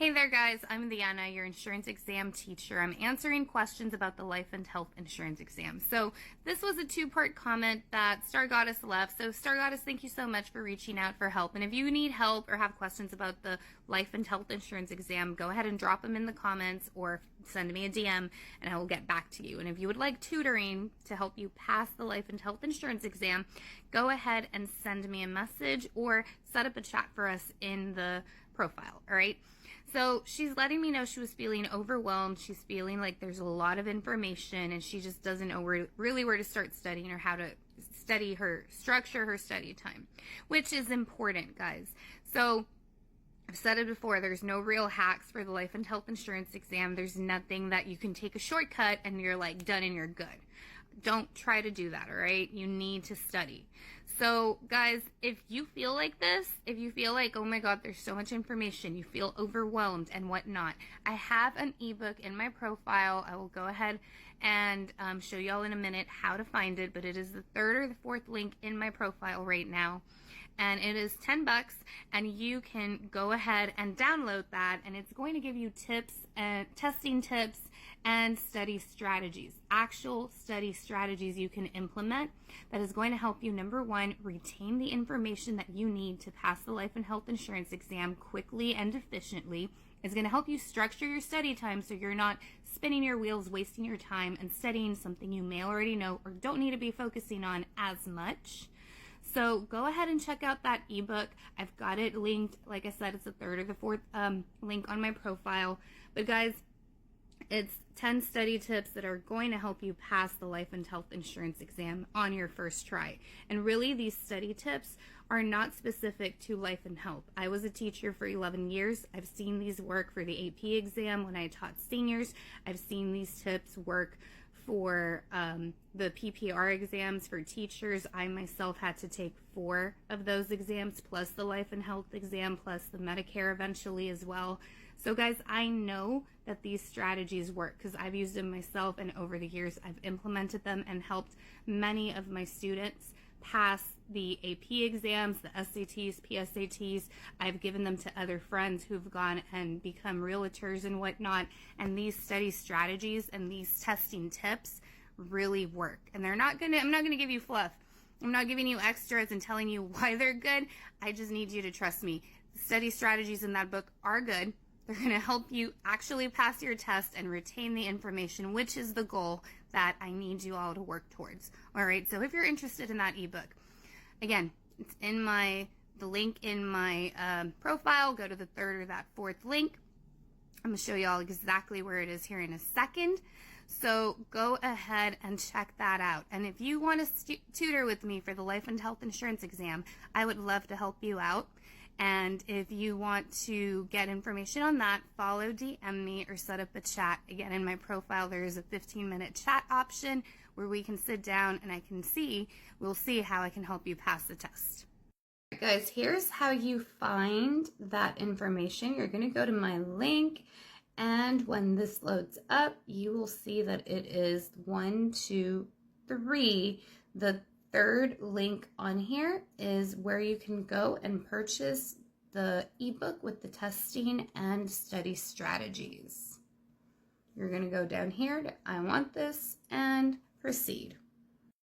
Hey there guys, I'm Leanna, your insurance exam teacher. I'm answering questions about the life and health insurance exam. So this was a two-part comment that Star Goddess left. So Star Goddess, thank you so much for reaching out for help. And if you need help or have questions about the life and health insurance exam, go ahead and drop them in the comments or send me a DM and I will get back to you. And if you would like tutoring to help you pass the life and health insurance exam, go ahead and send me a message or set up a chat for us in the profile, all right? So she's letting me know she was feeling overwhelmed. She's feeling like there's a lot of information and she just doesn't know really where to start studying or how to structure her study time, which is important, guys. So I've said it before, there's no real hacks for the life and health insurance exam. There's nothing that you can take a shortcut and you're like done and you're good. Don't try to do that, all right? You need to study. So guys, if you feel like this, if you feel like, oh my God, there's so much information, you feel overwhelmed and whatnot, I have an ebook in my profile. I will go ahead and show y'all in a minute how to find it, but it is the third or the fourth link in my profile right now. And it is $10 and you can go ahead and download that and it's going to give you tips and testing tips and study strategies, actual study strategies you can implement that is going to help you, number one, retain the information that you need to pass the life and health insurance exam quickly and efficiently. It's going to help you structure your study time so you're not spinning your wheels, wasting your time and studying something you may already know or don't need to be focusing on as much. So go ahead and check out that ebook. I've got it linked. Like I said, it's the third or the fourth link on my profile. But guys, it's 10 study tips that are going to help you pass the life and health insurance exam on your first try. And really, these study tips are not specific to life and health. I was a teacher for 11 years. I've seen these work for the AP exam when I taught seniors. I've seen these tips work for the PPR exams for teachers. I myself had to take 4 of those exams, plus the life and health exam, plus the Medicare eventually as well. So guys, I know that these strategies work because I've used them myself, and over the years I've implemented them and helped many of my students pass the AP exams, the SATs, PSATs. I've given them to other friends who've gone and become realtors and whatnot. And these study strategies and these testing tips really work. And I'm not gonna give you fluff. I'm not giving you extras and telling you why they're good. I just need you to trust me. The study strategies in that book are good. They're going to help you actually pass your test and retain the information, which is the goal that I need you all to work towards. All right, so if you're interested in that ebook, again, it's in the link in my profile. Go to the third or that fourth link. I'm going to show you all exactly where it is here in a second. So go ahead and check that out. And if you want to tutor with me for the life and health insurance exam, I would love to help you out. And if you want to get information on that, follow, DM me, or set up a chat. Again, in my profile, there is a 15-minute chat option where we can sit down and we'll see how I can help you pass the test. All right, guys, here's how you find that information. You're going to go to my link, and when this loads up, you will see that it is 1, 2, 3. The third link on here is where you can go and purchase the ebook with the testing and study strategies. You're going to go down here to I want this and proceed.